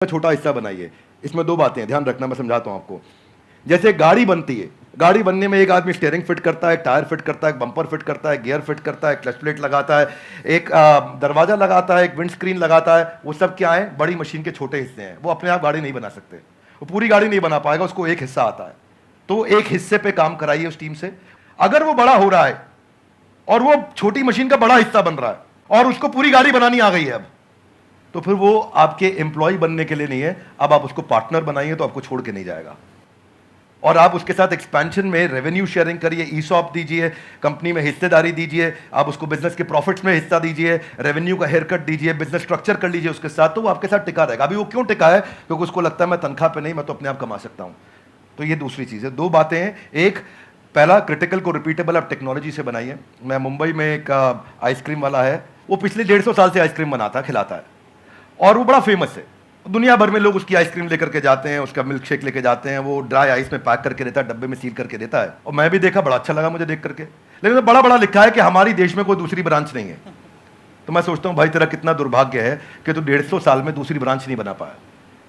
छोटा हिस्सा बनाइए। इसमें दो बातें हैं, ध्यान रखना, मैं समझाता हूं आपको। जैसे गाड़ी बनती है, गाड़ी बनने में एक आदमी स्टीयरिंग फिट करता है, टायर फिट करता है, बम्पर फिट करता है, गियर फिट करता है, क्लच प्लेट लगाता है, एक दरवाजा लगाता है, एक विंड स्क्रीन लगाता है। वो सब क्या है? बड़ी मशीन के छोटे हिस्से हैं। वो अपने आप गाड़ी नहीं बना सकते, वो पूरी गाड़ी नहीं बना पाएगा, उसको एक हिस्सा आता है। तो एक हिस्से पे काम कराइए उस टीम से। अगर वो बड़ा हो रहा है और वो छोटी मशीन का बड़ा हिस्सा बन रहा है और उसको पूरी गाड़ी बनानी आ गई है अब, तो फिर वो आपके एम्प्लॉय बनने के लिए नहीं है। अब आप उसको पार्टनर बनाइए तो आपको छोड़ के नहीं जाएगा। और आप उसके साथ एक्सपेंशन में रेवेन्यू शेयरिंग करिए, ईसॉप दीजिए, कंपनी में हिस्सेदारी दीजिए, आप उसको बिजनेस के प्रॉफिट्स में हिस्सा दीजिए, रेवेन्यू का हेयर कट दीजिए, बिजनेस स्ट्रक्चर कर लीजिए उसके साथ, तो वो आपके साथ टिका रहेगा। अभी वो क्यों टिका है? क्योंकि उसको लगता है मैं तनख्वाह पे नहीं, मैं तो अपने आप कमा सकता हूं। तो ये दूसरी चीज है। दो बातें हैं। एक, पहला, क्रिटिकल को रिपीटेबल आप टेक्नोलॉजी से बनाइए। मैं मुंबई में एक आइसक्रीम वाला है, वो पिछले 150 साल से आइसक्रीम बनाता है, खिलाता है, और वो बड़ा फेमस है। दुनिया भर में लोग उसकी आइसक्रीम लेकर के जाते हैं, उसका मिल्क शेक लेके जाते हैं। वो ड्राई आइस में पैक करके देता है, डब्बे में सील करके देता है। और मैं भी देखा, बड़ा अच्छा लगा मुझे देख करके। लेकिन तो बड़ा बड़ा लिखा है कि हमारी देश में कोई दूसरी ब्रांच नहीं है। तो मैं सोचता हूं भाई तेरा कितना दुर्भाग्य है कि तू 150 साल में दूसरी ब्रांच नहीं बना पाया,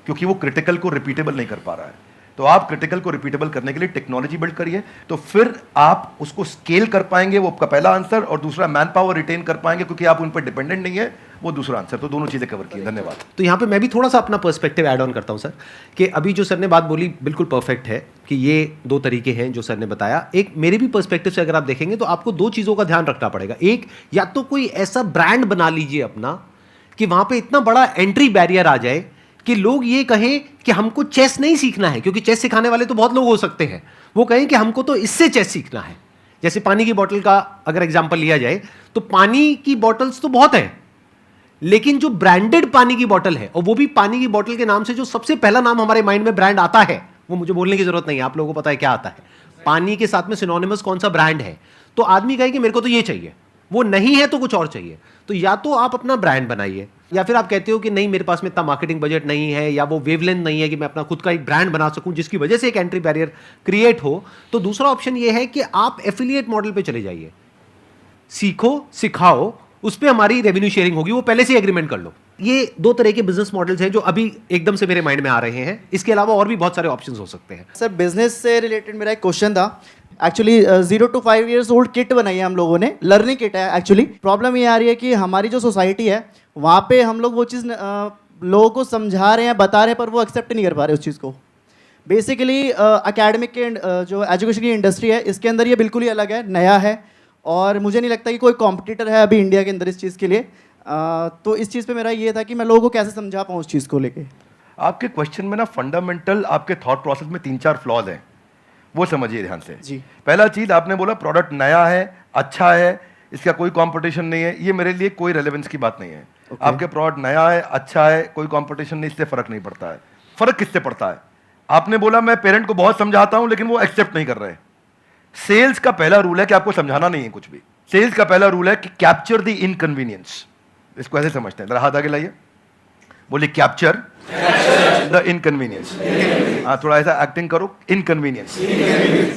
क्योंकि वो क्रिटिकल को रिपीटेबल नहीं कर पा रहा है। तो आप क्रिटिकल को रिपीटेबल करने के लिए टेक्नोलॉजी बिल्ड करिए, तो फिर आप उसको स्केल कर पाएंगे। वो आपका पहला आंसर। और दूसरा, मैन पावर रिटेन कर पाएंगे, क्योंकि आप उन पर डिपेंडेंट नहीं है। वो दूसरा आंसर। तो दोनों चीजें कवर की। धन्यवाद। तो यहाँ पे मैं भी थोड़ा सा अपना पर्सपेक्टिव ऐड ऑन करता हूँ सर, कि अभी जो सर ने बात बोली बिल्कुल परफेक्ट है कि ये दो तरीके हैं जो सर ने बताया। एक मेरे भी पर्सपेक्टिव से अगर आप देखेंगे तो आपको दो चीज़ों का ध्यान रखना पड़ेगा। एक, या तो कोई ऐसा ब्रांड बना लीजिए अपना कि वहाँ पे इतना बड़ा एंट्री बैरियर आ जाए कि लोग ये कहें कि हमको चेस नहीं सीखना है, क्योंकि चेस सिखाने वाले तो बहुत लोग हो सकते हैं। वो कहें कि हमको तो इससे चेस सीखना है। जैसे पानी की बोतल का अगर एग्जाम्पल लिया जाए, तो पानी की बॉटल्स तो बहुत हैं, लेकिन जो ब्रांडेड पानी की बोतल है, और वो भी पानी की बोतल के नाम से जो सबसे पहला नाम हमारे माइंड में ब्रांड आता है, वो मुझे बोलने की जरूरत नहीं है, आप लोगों को पता है क्या आता है। पानी के साथ में सिनोनिमस कौन सा ब्रांड है, तो आदमी कहे कि मेरे को तो ये चाहिए, वो नहीं है तो कुछ और चाहिए। तो या तो आप अपना ब्रांड बनाइए, या फिर आप कहते हो कि नहीं मेरे पास में इतना मार्केटिंग बजट नहीं है, या वो वेवलेंथ नहीं है कि मैं अपना खुद का एक ब्रांड बना सकूं जिसकी वजह से एक एंट्री बैरियर क्रिएट हो। तो दूसरा ऑप्शन ये है कि आप एफिलिएट मॉडल पे चले जाइए, सीखो, सिखाओ, उस पर हमारी रेवेन्यू शेयरिंग होगी, वो पहले से एग्रीमेंट कर लो। ये दो तरह के बिजनेस मॉडल्स हैं जो अभी एकदम से मेरे माइंड में आ रहे हैं। इसके अलावा और भी बहुत सारे ऑप्शंस हो सकते हैं। सर, बिजनेस से रिलेटेड मेरा एक क्वेश्चन था। Actually 0 to 5 years old kit बनाई है हम लोगों ने, लर्निंग किट है। एक्चुअली प्रॉब्लम ये आ रही है कि हमारी जो सोसाइटी है वहाँ पे हम लोग वो चीज़ लोगों को समझा रहे हैं, बता रहे हैं, पर वो एक्सेप्ट नहीं कर पा रहे उस चीज़ को। बेसिकली एकेडमिक के जो एजुकेशन की इंडस्ट्री है, इसके अंदर ये बिल्कुल ही अलग है, नया है, और मुझे नहीं लगता कि कोई कॉम्पिटिटर है अभी इंडिया के अंदर इस चीज़ के लिए। तो इस चीज़ पे मेरा ये था कि मैं लोगों को कैसे समझा पाऊँ उस चीज़ को लेके। आपके क्वेश्चन में ना फंडामेंटल आपके थॉट प्रोसेस में 3-4 फ्लॉज हैं, वो समझिए ध्यान से जी। पहला चीज, आपने बोला प्रोडक्ट नया है, अच्छा है, इसका कोई कंपटीशन नहीं है। ये मेरे लिए कोई रेलेवेंस की बात नहीं है। आपके प्रोडक्ट नया है, अच्छा है, कोई कंपटीशन नहीं, इससे फर्क नहीं पड़ता है। फर्क किससे पड़ता है? आपने बोला मैं पेरेंट को बहुत समझाता हूं लेकिन वो एक्सेप्ट नहीं कर रहे। सेल्स का पहला रूल है कि आपको समझाना नहीं है कुछ भी। सेल्स का पहला रूल है कि कैप्चर द इनकन्वीनियंस। इसको ऐसे समझते हैं, जरा हाथ आगे लाइए, बोलिए कैप्चर द इनकन्वीनियंस। थोड़ा ऐसा एक्टिंग करो, इनकन्वीनियंस।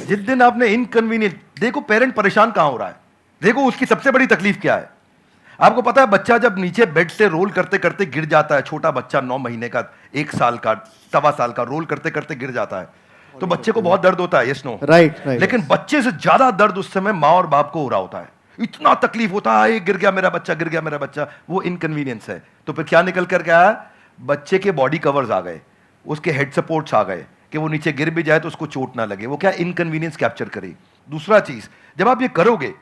जिस दिन आपने इनकन्वीनियंस, देखो पेरेंट परेशान कहां हो रहा है, देखो उसकी सबसे बड़ी तकलीफ क्या है। आपको पता है बच्चा जब नीचे बेड से रोल करते करते गिर जाता है, छोटा बच्चा 9 महीने का, 1 साल का, 1.25 साल का, रोल करते करते गिर जाता है, तो बच्चे को बहुत दर्द होता है, यस नो? राइट। लेकिन बच्चे से ज्यादा दर्द उस समय माँ और बाप को हो रहा होता है। इतना तकलीफ होता है, गिर गया मेरा बच्चा, गिर गया मेरा बच्चा। वो इनकन्वीनियंस है। तो फिर क्या निकल कर गया? बच्चे के बॉडी कवर्स आ गए, उसके हेड सपोर्ट्स आ गए कि वो नीचे गिर भी जाए तो उसको चोट ना लगे। वो क्या इनकन्वीनियंस कैप्चर करे। दूसरा चीज, जब आप ये करोगे,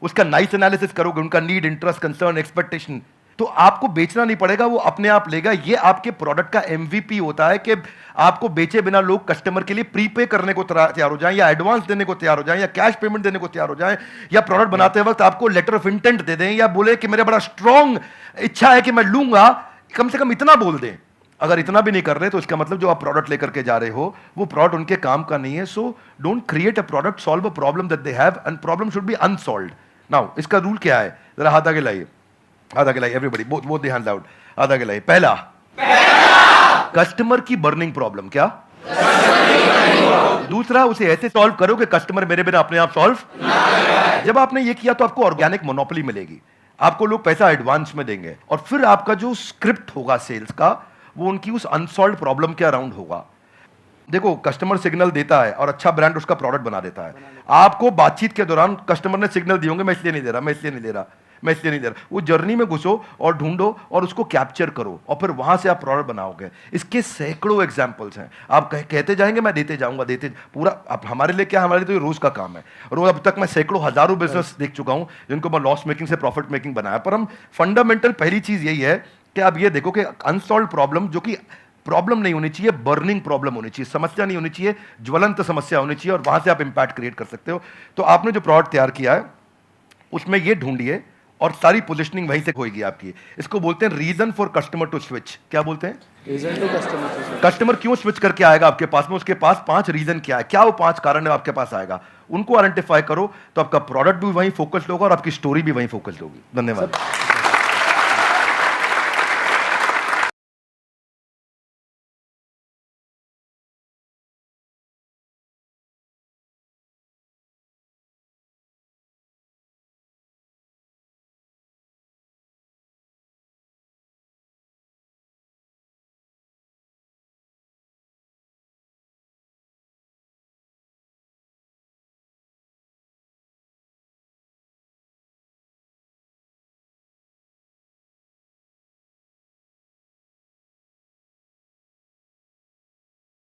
उसका नाइस एनालिसिस करोगे, उनका नीड, इंटरेस्ट, कंसर्न, एक्सपेक्टेशन, तो आपको बेचना नहीं पड़ेगा, वो अपने आप लेगा। ये आपके प्रोडक्ट का एमवीपी होता है कि आपको बेचे बिना लोग कस्टमर के लिए प्रीपे करने को तैयार हो जाएं, या एडवांस देने को तैयार हो जाएं, या कैश पेमेंट देने को तैयार हो जाएं, या प्रोडक्ट बनाते वक्त आपको लेटर ऑफ इंटेंट दे दें, या बोले कि मेरा बड़ा स्ट्रॉन्ग इच्छा है कि मैं लूंगा, कम से कम इतना बोल दें। अगर इतना भी नहीं कर रहे तो इसका मतलब जो आप प्रोडक्ट लेकर के जा रहे हो वो प्रोडक्ट उनके काम का नहीं है। So don't create a product, solve a problem that they have, and problem should be unsolved. Now इसका रूल क्या है? जरा हाथ आगे लाइए, हाथ आगे लाइए, everybody, both the hands out, हाथ आगे लाइए। पहला, कस्टमर की बर्निंग प्रॉब्लम। क्या? दूसरा, उसे ऐसे सॉल्व करो कि कस्टमर मेरे बिना अपने आप सॉल्व। जब आपने ये किया तो आपको ऑर्गेनिक मोनोपोली मिलेगी, आपको लोग पैसा एडवांस में देंगे, और फिर आपका जो स्क्रिप्ट होगा सेल्स का, वो उनकी उस अनसॉल्व प्रॉब्लम के अराउंड होगा। देखो, कस्टमर सिग्नल देता है और अच्छा ब्रांड उसका प्रोडक्ट बना देता है। आपको बातचीत के दौरान कस्टमर ने सिग्नल दिए होंगे, मैं इसलिए नहीं दे रहा, मैं इसलिए नहीं दे रहा, मैं इसलिए नहीं दे रहा। वो जर्नी में घुसो और ढूंढो और उसको कैप्चर करो और फिर वहां से आप प्रोडक्ट बनाओगे। इसके सैकड़ों एग्जांपल्स हैं। आप कहते जाएंगे, मैं देते जाऊंगा, देते पूरा। अब हमारे लिए क्या, हमारे लिए तो ये रोज का काम है। रोज अब तक मैं सैकड़ों हजारों बिजनेस देख चुका हूं जिनको मैं लॉस मेकिंग से प्रॉफिट मेकिंग बनाया। पर हम फंडामेंटल पहली चीज यही है कि आप ये देखो कि अनसॉल्व प्रॉब्लम, जो कि प्रॉब्लम नहीं होनी चाहिए, बर्निंग प्रॉब्लम होनी चाहिए, समस्या नहीं होनी चाहिए, ज्वलंत समस्या होनी चाहिए, और वहां से आप इंपैक्ट क्रिएट कर सकते हो। तो आपने जो प्रोडक्ट तैयार किया है उसमें ये ढूंढिए और सारी पोजिशनिंग वहीं से होगी आपकी। इसको बोलते हैं reason for customer to switch. क्या बोलते हैं? Reason to customer. कस्टमर क्यों स्विच करके आएगा आपके पास में? उसके पास 5 रीजन क्या है, क्या वो 5 कारण है आपके पास आएगा, उनको आइडेंटिफाई करो तो आपका प्रोडक्ट भी वहीं फोकस्ड होगा और आपकी स्टोरी भी वहीं फोकस्ड होगी। धन्यवाद।